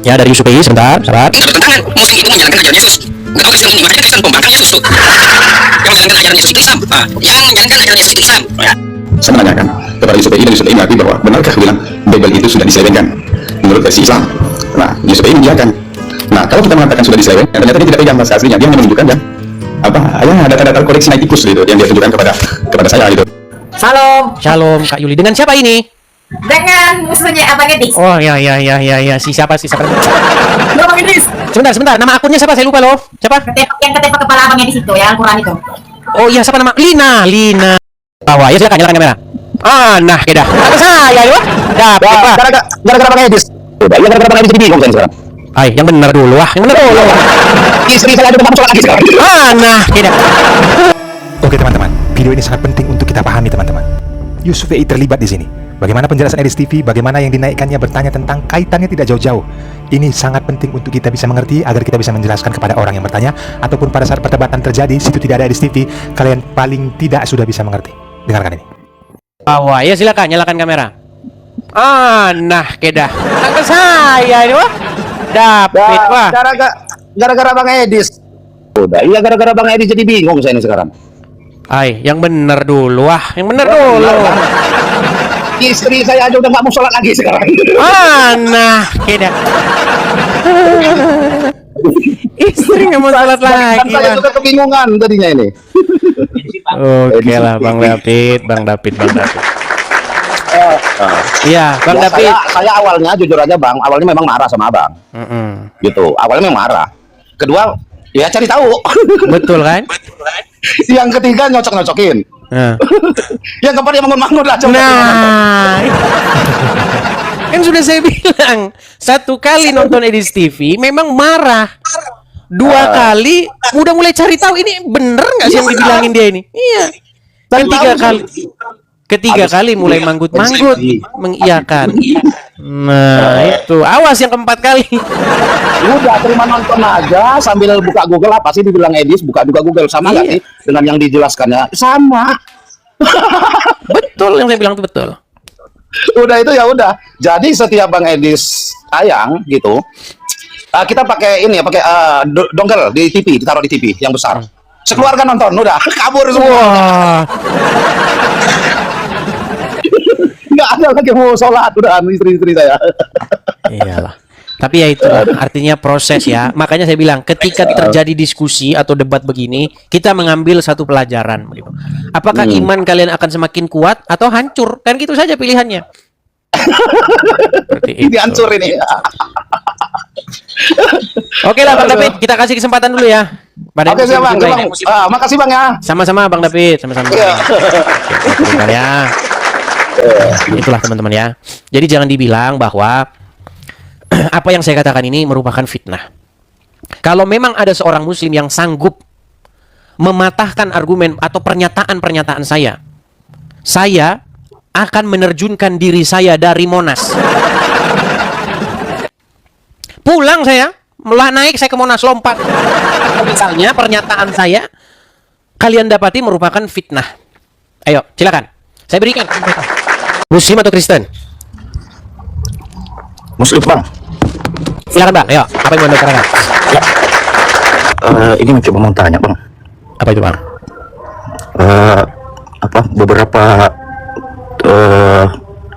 Ya, dari Yusuf PI, sebentar, sabar. Bertentangan, Muslim itu menjalankan ajaran Yesus. Kalau Kristen ini makanya Kristen pembangkang Yesus tuh. Yang menjalankan ajaran Yesus itu Islam. Yang menjalankan ajaran Yesus itu Islam. Ya. Saya menanyakan kepada Yusuf PI, dan Yusuf PI mengerti bahwa benarkah bilang Bible itu sudah diselewengkan menurut versi Islam. Nah, Yusuf PI mengiyakan. Nah, kalau kita mengatakan sudah diselewengkan, ternyata dia tidak pegang bahasa aslinya. Dia hanya menunjukkan ya data-data koreksi naitikus gitu yang dia tunjukkan kepada saya gitu. Shalom, Kak Yuli. Dengan siapa ini? Dengan musuhnya Abang Edis. Oh, ya. Siapa? Abang Edis. Sebentar. Nama akunnya siapa? Saya lupa loh. Siapa? Yang ketempa kepala Abang Edis itu, yang Al-Quran itu. Oh iya, siapa nama? Lina. Bawah, ya silakan kamera. Nah, kedah. Kata saya, ya. Dapat, Pak. Gara-gara Bang Edis. Udah, ya gara-gara Bang Edis jadi bingung saya sekarang. Yang benar dulu. Istri saya aja udah muncul lagi sekarang. Nah, kedah. Oke teman-teman, video ini sangat penting untuk kita pahami teman-teman. Yusuf VI terlibat di sini. Bagaimana penjelasan Edis TV, bagaimana yang dinaikkannya bertanya tentang kaitannya tidak jauh-jauh. Ini sangat penting untuk kita bisa mengerti agar kita bisa menjelaskan kepada orang yang bertanya ataupun pada saat perdebatan terjadi situ tidak ada Edis TV, kalian paling tidak sudah bisa mengerti. Dengarkan ini. Bawah, ya silakan nyalakan kamera. Nah, kedah. Kata saya ini, wah. Dapat, wah. Gara-gara Bang Edis. Udah, iya gara-gara Bang Edis jadi bingung saya ini sekarang. Yang benar dulu, yang benar dulu. Istri saya aja udah nggak mau sholat lagi sekarang. Nah, kedah. Istri nggak mau sholat lagi. Saya juga kebingungan tadinya ini. Oke lah, Bang David. Iya, Bang David. Saya awalnya jujur aja Bang, awalnya memang marah sama Abang. Gitu, awalnya memang marah. Kedua, ya cari tahu. Betul kan? Yang ketiga nyocok-nyocokin. Yang keempat ya bangun-bangun lah. Nah, kan sudah saya bilang, satu kali nonton Edis TV memang marah. Dua kali udah mulai cari tahu ini bener nggak sih yang dibilangin dia ini. Iya. Ketiga kali mulai manggut-manggut mengiyakan. Nah, itu awas yang keempat kali. Udah terima nonton aja sambil buka Google, apa sih dibilang Edis, buka juga Google sama nggak sih dengan yang dijelaskannya sama. Betul yang saya bilang itu betul. Udah itu ya udah. Jadi setiap Bang Edis tayang gitu, kita pakai ini ya, pakai dongle di TV, ditaruh di TV yang besar. Sekeluarga nonton, udah kabur semua. Nggak ada lagi mau sholat, udah istri-istri saya. Iyalah. Tapi ya itu artinya proses ya. Makanya saya bilang ketika terjadi diskusi atau debat begini, kita mengambil satu pelajaran. Apakah iman kalian akan semakin kuat atau hancur? Kan gitu saja pilihannya. Seperti itu. Ini hancur ini. Oke lah Bang David, kita kasih kesempatan dulu ya. Oke siap Bang. Makasih Bang ya. Sama-sama Bang David, sama-sama. Ya. Itulah teman-teman ya. Jadi jangan dibilang bahwa apa yang saya katakan ini merupakan fitnah. Kalau memang ada seorang muslim yang sanggup mematahkan argumen atau pernyataan-pernyataan saya akan menerjunkan diri saya dari Monas. Pulang saya, naik saya ke Monas, lompat. Misalnya pernyataan saya kalian dapati merupakan fitnah. Ayo, silakan. Saya berikan. Muslim atau Kristen? Muslim Bang. Silakan Bang, ayo. Apa yang mau Anda katakan? Ya. Ini mencoba mau tanya Bang. Apa itu Bang? Beberapa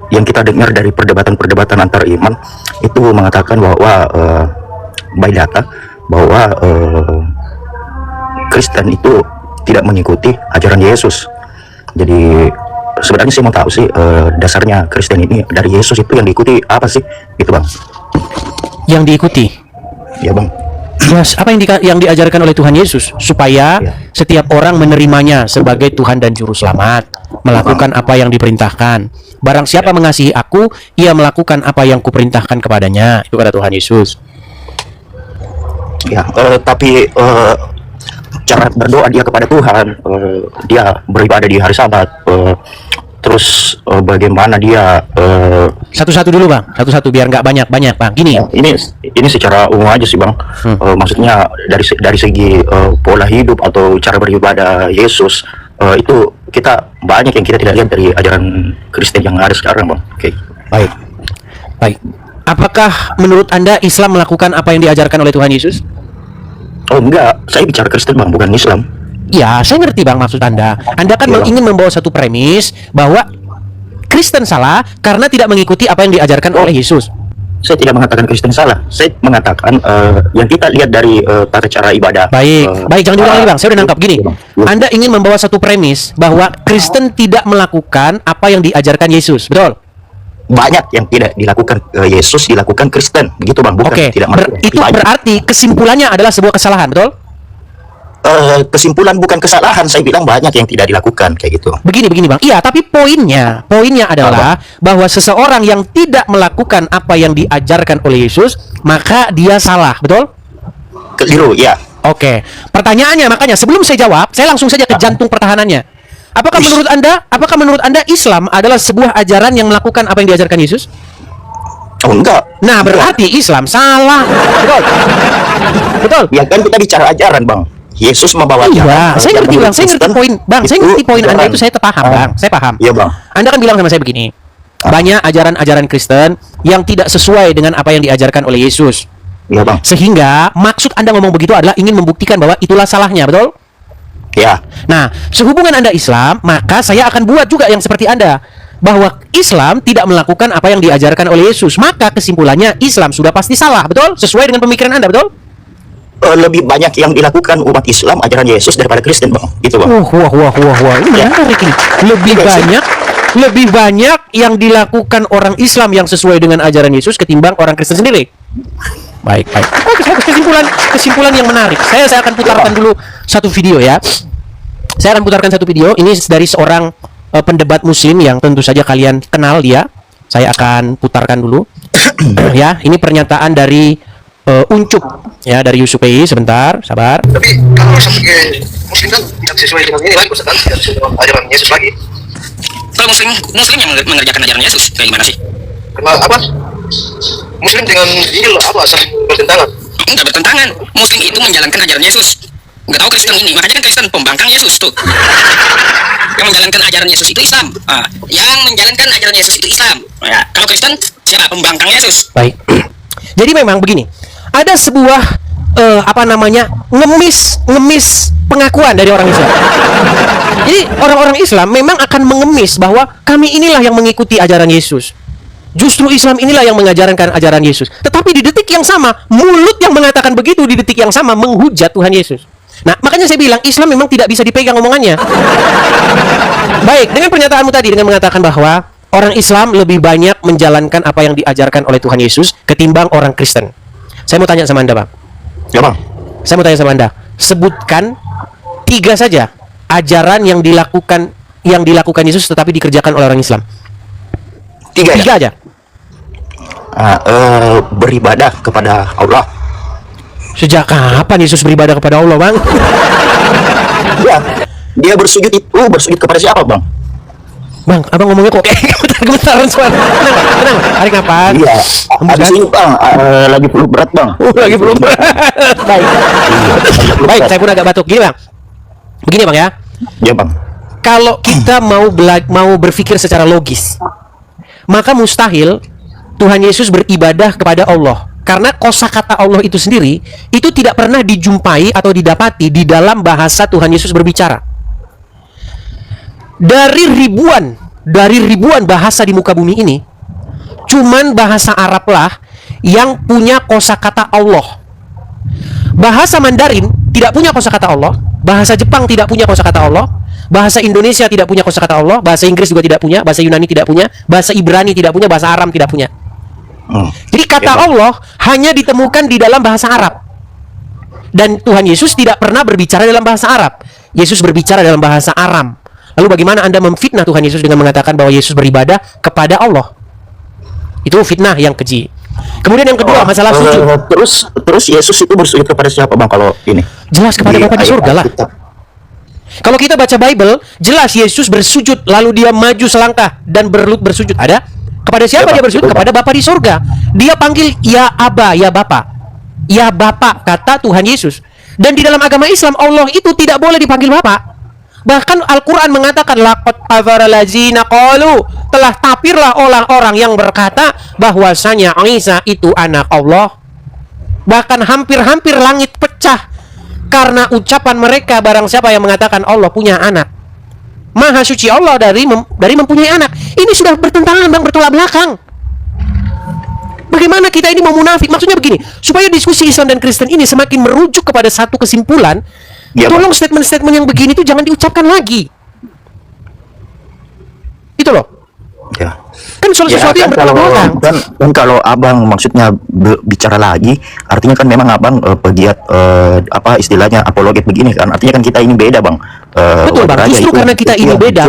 yang kita dengar dari perdebatan antar iman itu mengatakan bahwa by data bahwa Kristen itu tidak mengikuti ajaran Yesus. Jadi sebenarnya saya mau tahu sih dasarnya Kristen ini dari Yesus itu yang diikuti apa sih, gitu Bang? Yang diikuti? Ya Bang. Yes, apa yang diajarkan oleh Tuhan Yesus supaya setiap orang menerimanya sebagai Tuhan dan Juru Selamat, melakukan apa yang diperintahkan. Barang siapa mengasihi aku, ia melakukan apa yang kuperintahkan kepadanya. Itu kata Tuhan Yesus. Ya, tapi cara berdoa dia kepada Tuhan, dia beribadah di hari Sabat, terus bagaimana dia satu-satu dulu Bang, satu-satu biar nggak banyak Bang. Gini, ini secara umum aja sih Bang. Maksudnya dari segi pola hidup atau cara beribadah Yesus, itu kita banyak yang kita tidak lihat dari ajaran Kristen yang ada sekarang Bang. Oke. Baik. Apakah menurut Anda Islam melakukan apa yang diajarkan oleh Tuhan Yesus? Oh enggak, saya bicara Kristen bang, bukan Islam. Ya, saya ngerti Bang maksud Anda. Anda kan Iya. ingin membawa satu premis bahwa Kristen salah karena tidak mengikuti apa yang diajarkan oleh Yesus. Saya tidak mengatakan Kristen salah. Saya mengatakan yang kita lihat dari tata cara ibadah. Baik, jangan diulang lagi Bang. Saya udah nangkap gini. Bang. Anda ingin membawa satu premis bahwa Kristen tidak melakukan apa yang diajarkan Yesus, betul? Banyak yang tidak dilakukan Yesus dilakukan Kristen, begitu bang. Bukan Oke, tidak itu berarti kesimpulannya adalah sebuah kesalahan, betul? Kesimpulan bukan kesalahan. Saya bilang banyak yang tidak dilakukan kayak gitu. Begini Bang. Iya, tapi poinnya adalah bahwa seseorang yang tidak melakukan apa yang diajarkan oleh Yesus, maka dia salah, betul? Keliru, ya. Oke. Pertanyaannya makanya sebelum saya jawab, saya langsung saja ke jantung pertahanannya. Apakah menurut Anda Islam adalah sebuah ajaran yang melakukan apa yang diajarkan Yesus? Oh enggak. Nah, berarti Islam salah. Betul. Betul. Ya kan kita bicara ajaran bang. Yesus membawa Iya, ajaran. saya ngerti Bang, saya ngerti poin Bang, saya ngerti poin Anda itu, saya paham Bang, saya paham. Iya bang. Anda kan bilang sama saya begini, banyak ajaran-ajaran Kristen yang tidak sesuai dengan apa yang diajarkan oleh Yesus. Iya bang. Sehingga maksud Anda ngomong begitu adalah ingin membuktikan bahwa itulah salahnya, betul? Ya. Nah, sehubungan Anda Islam, maka saya akan buat juga yang seperti Anda, bahwa Islam tidak melakukan apa yang diajarkan oleh Yesus. Maka kesimpulannya Islam sudah pasti salah, betul? Sesuai dengan pemikiran Anda, betul? Lebih banyak yang dilakukan umat Islam ajaran Yesus daripada Kristen bang, gitu bang. Wah, ini menarik ini. Lebih banyak yang dilakukan orang Islam yang sesuai dengan ajaran Yesus ketimbang orang Kristen sendiri. Baik. Bagus, kesimpulan yang menarik. Saya akan putarkan dulu satu video ya. Saya akan putarkan satu video. Ini dari seorang pendebat Muslim yang tentu saja kalian kenal dia. Saya akan putarkan dulu. Ya, ini pernyataan dari Uncup ya, dari USUPI. Sebentar, sabar. Tapi kalau sebagai muslim kan tidak sesuai dengan ini lagi, Ustaz, kan tidak sesuai dengan ajaran Yesus lagi. Kalau muslim yang mengerjakan ajaran Yesus kayak gimana sih? Karena apa? Muslim dengan Injil apa saling bertentangan? Enggak bertentangan. Muslim itu menjalankan ajaran Yesus. Enggak tahu Kristen ini, makanya kan Kristen pembangkang Yesus tuh. Yang menjalankan ajaran Yesus itu Islam. Yang menjalankan ajaran Yesus itu Islam. Ya, kalau Kristen siapa? Pembangkang Yesus. Baik. Jadi memang begini. Ada sebuah ngemis pengakuan dari orang Islam. Jadi orang-orang Islam memang akan mengemis bahwa kami inilah yang mengikuti ajaran Yesus. Justru Islam inilah yang mengajarkan ajaran Yesus. Tetapi di detik yang sama, mulut yang mengatakan begitu di detik yang sama menghujat Tuhan Yesus. Nah, makanya saya bilang Islam memang tidak bisa dipegang omongannya. Baik, dengan pernyataanmu tadi dengan mengatakan bahwa orang Islam lebih banyak menjalankan apa yang diajarkan oleh Tuhan Yesus ketimbang orang Kristen. Saya mau tanya sama Anda, Bang. Ya bang. Saya mau tanya sama Anda. Sebutkan 3 saja ajaran yang dilakukan Yesus tetapi dikerjakan oleh orang Islam. 3 aja. Beribadah kepada Allah. Sejak kapan Yesus beribadah kepada Allah, Bang? Ya, dia bersujud kepada siapa bang? Bang, abang ngomongnya kok kayak gemetaran suara. Tenang, tarik nafas. Iya. Habis ini bang, lagi perlu berat bang. Lagi belum. Baik, saya pun agak batuk. Gini, Bang. Begini, Bang ya. Ya bang. Kalau kita mau berpikir secara logis, maka mustahil Tuhan Yesus beribadah kepada Allah. Karena kosakata Allah itu sendiri itu tidak pernah dijumpai atau didapati di dalam bahasa Tuhan Yesus berbicara. Dari ribuan bahasa di muka bumi ini, cuman bahasa Arab lah yang punya kosakata Allah. Bahasa Mandarin tidak punya kosakata Allah, bahasa Jepang tidak punya kosakata Allah, bahasa Indonesia tidak punya kosakata Allah, bahasa Inggris juga tidak punya, bahasa Yunani tidak punya, bahasa Ibrani tidak punya, bahasa Aram tidak punya. Jadi kata Allah hanya ditemukan di dalam bahasa Arab. Dan Tuhan Yesus tidak pernah berbicara dalam bahasa Arab. Yesus berbicara dalam bahasa Aram. Lalu bagaimana Anda memfitnah Tuhan Yesus dengan mengatakan bahwa Yesus beribadah kepada Allah? Itu fitnah yang keji. Kemudian yang kedua, masalah sujud. Terus Yesus itu bersujud kepada siapa bang kalau ini? Jelas kepada Bapa di surga lah. Kalau kita baca Bible, jelas Yesus bersujud lalu dia maju selangkah dan berlutut bersujud. Ada? Kepada siapa dia bersujud? Kepada Bapa di surga. Dia panggil ya Aba, ya Bapa. Ya Bapa, kata Tuhan Yesus. Dan di dalam agama Islam, Allah itu tidak boleh dipanggil Bapa. Bahkan Al-Quran mengatakan laqad kafara allazina qalu, telah kafirlah orang-orang yang berkata bahwasanya Isa itu anak Allah. Bahkan hampir-hampir langit pecah karena ucapan mereka, barang siapa yang mengatakan Allah punya anak. Maha suci Allah dari mempunyai anak. Ini sudah bertentangan, Bang, bertolak belakang. Bagaimana kita ini mau munafik? Maksudnya begini, supaya diskusi Islam dan Kristen ini semakin merujuk kepada satu kesimpulan, Ya, tolong statement-statement yang begini itu jangan diucapkan lagi. Itu loh. Ya. Kan soal sesuatu yang bertolak belakang. Dan kalau abang maksudnya bicara lagi, artinya kan memang abang pegiat apa istilahnya apologet begini kan, artinya kan kita ini beda, Bang. Betul, Bang. Justru karena kita ini beda,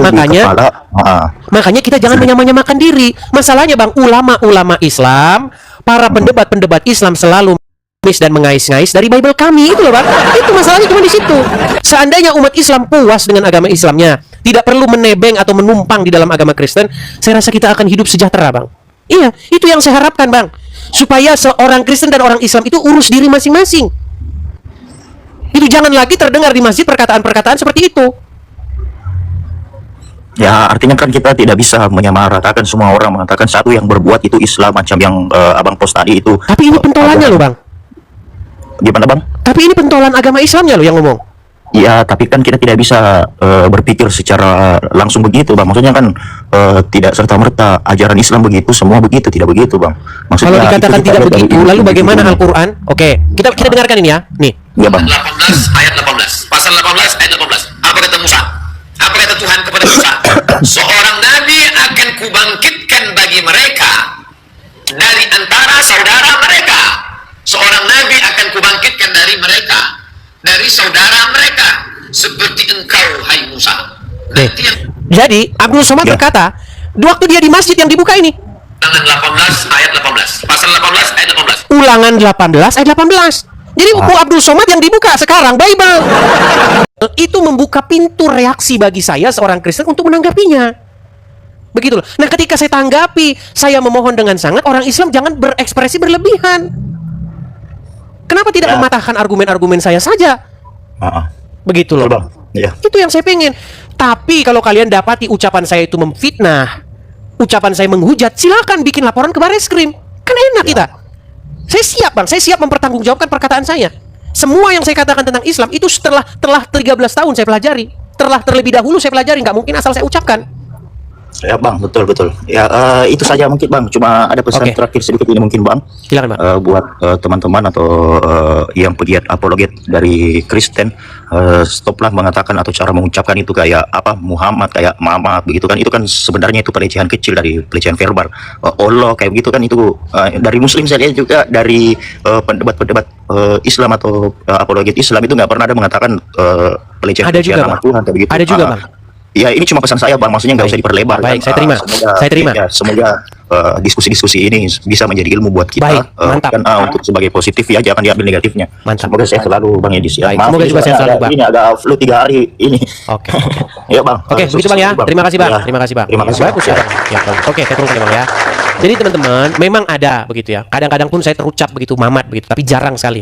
makanya kita jangan menyamakan diri. Masalahnya, Bang, ulama-ulama Islam, para pendebat-pendebat Islam selalu dan mengais-ngais dari Bible kami, itu loh, Bang. Itu masalahnya cuma di situ. Seandainya umat Islam puas dengan agama Islamnya, tidak perlu menebeng atau menumpang di dalam agama Kristen, saya rasa kita akan hidup sejahtera, Bang. Iya, itu yang saya harapkan, Bang. Supaya seorang Kristen dan orang Islam itu urus diri masing-masing. Itu jangan lagi terdengar di masjid perkataan-perkataan seperti itu. Ya, artinya kan kita tidak bisa menyamaratakan semua orang mengatakan satu yang berbuat itu Islam macam yang abang post tadi itu. Tapi ini pentolannya loh, Bang. Gimana, Bang? Tapi ini pentolan agama Islamnya loh yang ngomong. Ya, tapi kan kita tidak bisa berpikir secara langsung begitu, Bang. Maksudnya kan tidak serta-merta ajaran Islam begitu, semua begitu, tidak begitu, Bang. Maksudnya kalau dikatakan tidak begitu, lalu bagaimana Al-Quran? Oke, kita dengarkan ini ya. Nih. Ya, Bang. 18 ayat 18. Pasal 18 ayat 18. Apa kata Musa? Apa kata Tuhan kepada Musa? Seorang nabi akan kubangkitkan bagi mereka dari antara saudara mereka. Seorang nabi akan kubangkitkan dari mereka, dari saudara mereka, seperti engkau, hai Musa. Nanti yang Jadi Abdul Somad berkata, waktu dia di masjid yang dibuka ini, Ulangan 18 ayat 18. Pasal 18 ayat 18. Ulangan 18 ayat 18. Jadi buku Abdul Somad yang dibuka sekarang Bible. Itu membuka pintu reaksi bagi saya seorang Kristen untuk menanggapinya. Begitu loh. Nah, ketika saya tanggapi, saya memohon dengan sangat orang Islam jangan berekspresi berlebihan. Kenapa tidak mematahkan argumen-argumen saya saja? Begitu loh. Bang. Ya. Itu yang saya pengen. Tapi kalau kalian dapati ucapan saya itu memfitnah, ucapan saya menghujat, silakan bikin laporan ke Bareskrim. Kan enak kita. Saya siap, Bang. Saya siap mempertanggungjawabkan perkataan saya. Semua yang saya katakan tentang Islam itu telah 13 tahun saya pelajari. Telah terlebih dahulu saya pelajari, nggak mungkin asal saya ucapkan. Ya, Bang, betul. Ya, itu saja mungkin, Bang. Cuma ada pesan terakhir sedikit ini mungkin, Bang. Silakan, Bang. Buat teman-teman atau yang pegiat apologet dari Kristen, stoplah mengatakan atau cara mengucapkan itu kayak apa Muhammad, kayak Muhammad begitu kan. Itu kan sebenarnya itu pelecehan kecil dari pelecehan verbal. Allah kayak begitu kan, itu dari Muslim saya lihat juga dari pendebat-pendebat Islam atau apologet Islam itu nggak pernah ada mengatakan pelecehan nama Tuhan kayak begitu. Ada juga, Bang. Ya, ini cuma pesan saya, Bang. Maksudnya nggak usah diperlebar. Baik, kan? saya terima. Saya terima. Ya, semoga diskusi-diskusi ini bisa menjadi ilmu buat kita. Baik, mantap. Dan untuk sebagai positif ya, jangan diambil negatifnya. Mantap. Semoga saya selalu, Bang Edis. Ya. Baik, Maaf, semoga juga saya selalu, Bang. Ini agak flu 3 hari ini. Oke. Ya, Bang. Oke, begitu, Bang ya. Terima kasih, Bang. Ya. Terima kasih, Bang. Terima kasih. Bagus ya, Bang. Ya, Bang. Oke, saya teruskan ya, Bang ya. Jadi teman-teman, memang ada begitu ya. Kadang-kadang pun saya terucap begitu mamat begitu, tapi jarang sekali.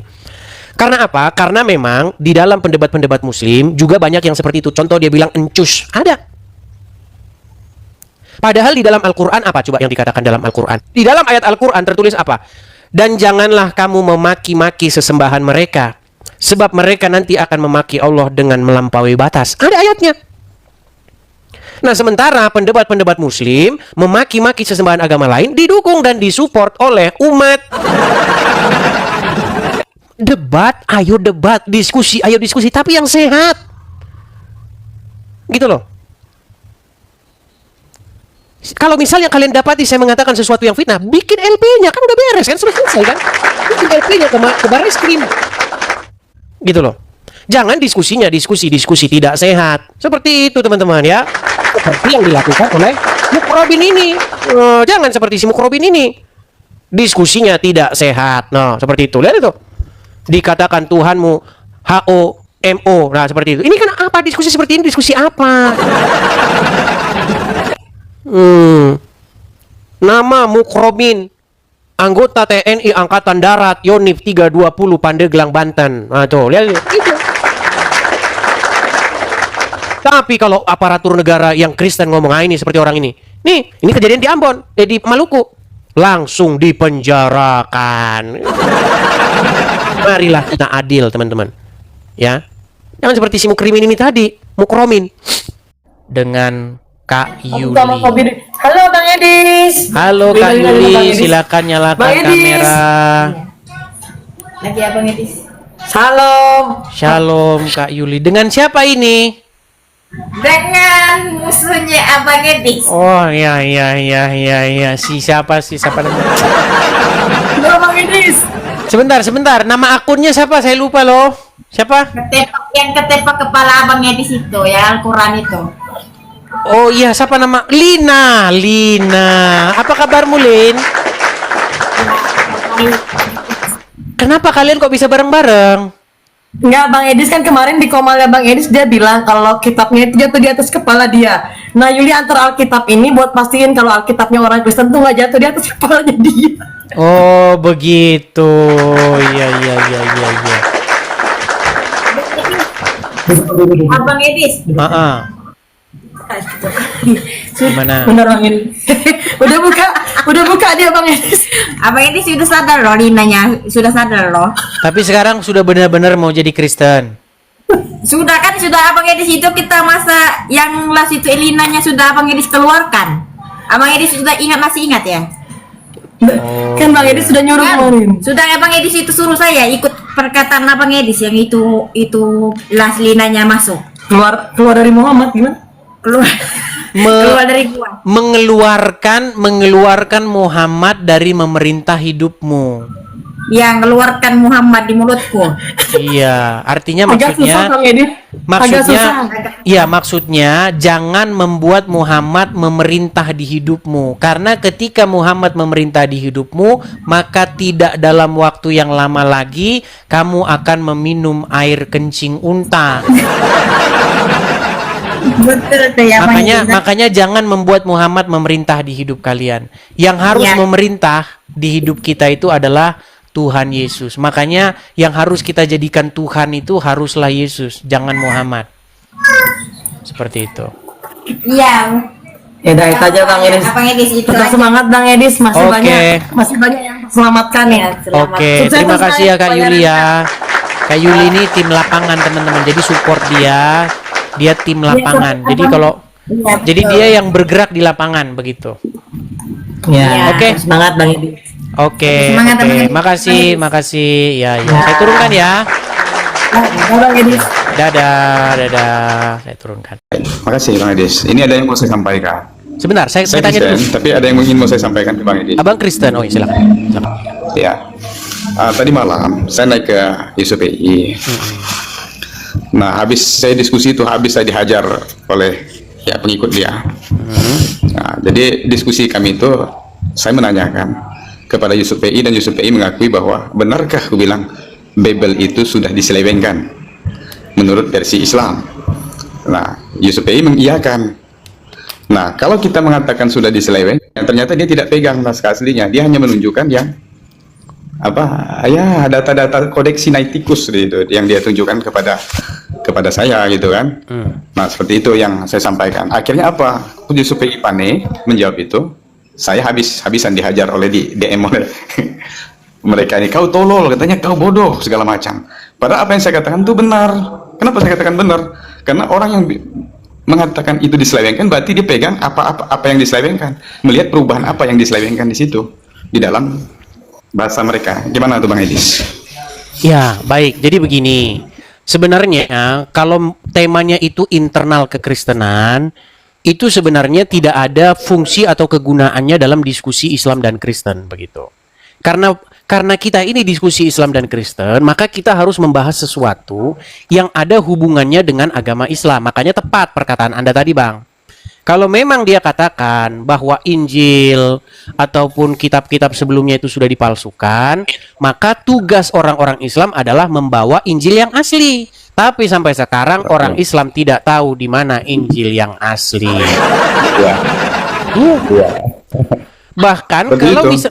Karena apa? Karena memang di dalam pendebat-pendebat Muslim juga banyak yang seperti itu. Contoh dia bilang encus, ada. Padahal di dalam Al-Quran apa coba yang dikatakan dalam Al-Quran? Di dalam ayat Al-Quran tertulis apa? Dan janganlah kamu memaki-maki sesembahan mereka, sebab mereka nanti akan memaki Allah dengan melampaui batas. Ada ayatnya. Nah, sementara pendebat-pendebat Muslim memaki-maki sesembahan agama lain didukung dan disupport oleh umat. Debat, ayo debat, diskusi, ayo diskusi, tapi yang sehat. Gitu loh. Kalau misalnya kalian dapati saya mengatakan sesuatu yang fitnah, bikin LP-nya, kan udah beres kan, sudah selesai kan? Bikin LP-nya ke Bareskrim. Gitu loh. Jangan diskusi tidak sehat. Seperti itu teman-teman ya. Seperti yang dilakukan oleh Mukrobin ini. Jangan seperti si Mukrobin ini. Diskusinya tidak sehat. Nah, seperti itu. Lihat itu. Dikatakan Tuhanmu HOMO. Nah, seperti itu. Ini kan apa diskusi seperti ini? Diskusi apa? Nama Mukrobin, anggota TNI Angkatan Darat, Yonif 320 Pandeglang, Banten. Nah, tuh, lihat itu. Tapi kalau aparatur negara yang Kristen ngomong ini seperti orang ini. Nih, ini kejadian di Ambon, di Maluku. Langsung dipenjarakan. Marilah kita adil, teman-teman. Ya. Jangan seperti si Mukrimin ini tadi, Mukromin. Dengan Kak Yuli. Halo Bang Edis. Halo Kak Yuli, silakan nyalakan Bang Edis. kamera. Lagi Abang Edis. Salam. Shalom Kak Yuli. Dengan siapa ini? Dengan musuhnya Abang Edis. Oh ya. Siapa namanya? Halo Bang Edis. Sebentar. Nama akunnya siapa? Saya lupa loh. Siapa? Yang ketepak kepala Abang Edis itu, yang Al-Quran itu. Oh iya, siapa nama? Lina. Apa kabarmu, Lin? Kenapa kalian kok bisa bareng-bareng? Enggak, Bang Edis kan kemarin di komalnya Bang Edis dia bilang kalau kitabnya itu jatuh di atas kepala dia. Nah, Yuli antar Alkitab ini buat pastiin kalau Alkitabnya orang Kristen tuh nggak jatuh di atas kepalanya dia. Oh, begitu. Iya. Abang Edis. Gimana? Bener Bang Edis. udah buka dia Bang Edis. Abang Edis sudah sadar loh, Linanya sudah sadar loh. Tapi sekarang sudah benar-benar mau jadi Kristen. Sudah Abang Edis itu kita masa yang las itu Linanya sudah Abang Edis keluarkan. Abang Edis sudah masih ingat ya? Kan Bang Edis sudah nyuruh kemarin. Sudah Abang Edis itu suruh saya ikut perkataan Abang Edis yang itu las Linanya masuk. Keluar dari Muhammad gimana? Keluar dari gua. mengeluarkan Muhammad dari memerintah hidupmu. Yang keluarkan Muhammad di mulutku. Iya, artinya Agak susah Bang Edis. Agak susah. Maksudnya jangan membuat Muhammad memerintah di hidupmu. Karena ketika Muhammad memerintah di hidupmu, maka tidak dalam waktu yang lama lagi kamu akan meminum air kencing unta. Betul tuh ya, Makanya jangan membuat Muhammad memerintah di hidup kalian. Yang harus memerintah di hidup kita itu adalah Tuhan Yesus. Makanya yang harus kita jadikan Tuhan itu haruslah Yesus, jangan Muhammad. Seperti itu. Iya. Ya udah itu aja Bang Edis. Abang Edis itu Tetap aja. semangat Bang Edis, masih Oke. banyak yang selamatkan ya. Oke, Sukses terima terus, kasih ya Kak Bang Yuli Edis. ya. Kak Yuli ini tim lapangan teman-teman. Jadi support dia tim lapangan. Jadi jadi dia yang bergerak di lapangan begitu. Ya. Oke. Semangat Bang Edis. Oke. Semangat, teman-teman. Makasih. Ya. Saya turunkan ya. Bang Edis. Dadah. Saya turunkan. Makasih Bang Edis. Ini ada yang mau saya sampaikan. Sebentar, saya Saya tanya dulu. Kristen, tapi ada yang ingin mau saya sampaikan ke Bang Edis. Abang Kristen, oh iya, silakan. Ya, tadi malam saya naik ke YSPI. Nah, habis saya diskusi itu, habis saya dihajar oleh ya pengikut dia. Nah, jadi diskusi kami itu, saya menanyakan kepada YSPI dan YSPI mengakui bahwa benarkah aku bilang Bible itu sudah diselewengkan menurut versi Islam. Nah, YSPI mengiyakan. Nah, kalau kita mengatakan sudah diseleweng, ternyata dia tidak pegang naskah aslinya, dia hanya menunjukkan yang data-data kodeks Sinaiticus itu yang dia tunjukkan kepada saya gitu kan. Nah, seperti itu yang saya sampaikan. Akhirnya apa? YSPI Pane menjawab itu, saya habis-habisan dihajar oleh DM oleh mereka ini, kau tolol, katanya kau bodoh segala macam. Padahal apa yang saya katakan itu benar. Kenapa saya katakan benar? Karena orang yang mengatakan itu diselewengkan berarti dia pegang apa yang diselewengkan, melihat perubahan apa yang diselewengkan di situ di dalam bahasa mereka. Gimana tuh Bang Edis? Ya, baik. Jadi begini. Sebenarnya kalau temanya itu internal kekristenan, itu sebenarnya tidak ada fungsi atau kegunaannya dalam diskusi Islam dan Kristen begitu. Karena kita ini diskusi Islam dan Kristen, maka kita harus membahas sesuatu yang ada hubungannya dengan agama Islam. Makanya tepat perkataan Anda tadi, Bang. Kalau memang dia katakan bahwa Injil ataupun kitab-kitab sebelumnya itu sudah dipalsukan, maka tugas orang-orang Islam adalah membawa Injil yang asli. Tapi sampai sekarang orang Islam tidak tahu di mana Injil yang asli. Bahkan kalau bisa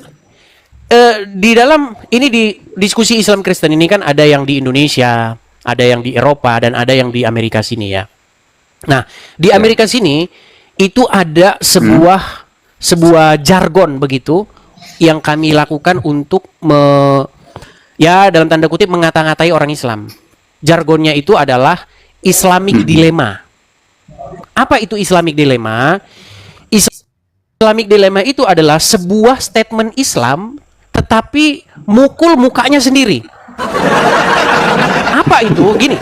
di dalam ini di diskusi Islam Kristen ini kan ada yang di Indonesia, ada yang di Eropa dan ada yang di Amerika sini ya. Nah, di Amerika sini itu ada sebuah jargon begitu yang kami lakukan untuk ya dalam tanda kutip mengata-ngatai orang Islam. Jargonnya itu adalah Islamic Dilemma. Apa itu Islamic Dilemma? Islamic Dilemma itu adalah sebuah statement Islam tetapi mukul mukanya sendiri. Apa itu? Gini.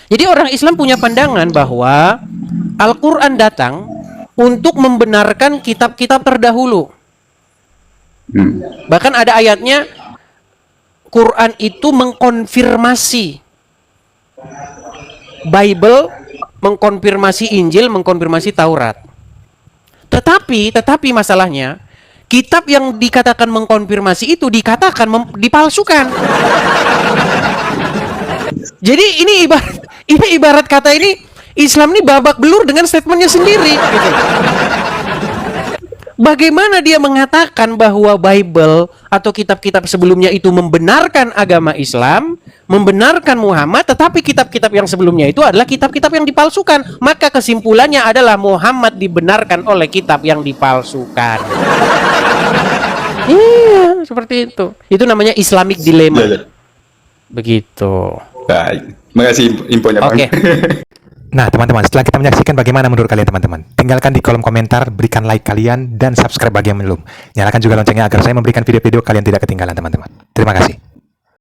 Jadi orang Islam punya pandangan bahwa Al-Quran datang untuk membenarkan kitab-kitab terdahulu. Bahkan ada ayatnya, Quran itu mengkonfirmasi Bible, mengkonfirmasi Injil, mengkonfirmasi Taurat. Tetapi masalahnya, kitab yang dikatakan mengkonfirmasi itu dikatakan dipalsukan. Jadi ini ibarat kata ini Islam ini babak belur dengan statementnya sendiri. Gitu. Bagaimana dia mengatakan bahwa Bible atau kitab-kitab sebelumnya itu membenarkan agama Islam, membenarkan Muhammad, tetapi kitab-kitab yang sebelumnya itu adalah kitab-kitab yang dipalsukan. Maka kesimpulannya adalah Muhammad dibenarkan oleh kitab yang dipalsukan. Iya, seperti itu. Itu namanya Islamic Dilemma. Begitu. Baik, makasih infonya Bang. Oke. Nah teman-teman, setelah kita menyaksikan bagaimana menurut kalian teman-teman, tinggalkan di kolom komentar, berikan like kalian, dan subscribe bagi yang belum. Nyalakan juga loncengnya agar saya memberikan video-video kalian tidak ketinggalan teman-teman. Terima kasih.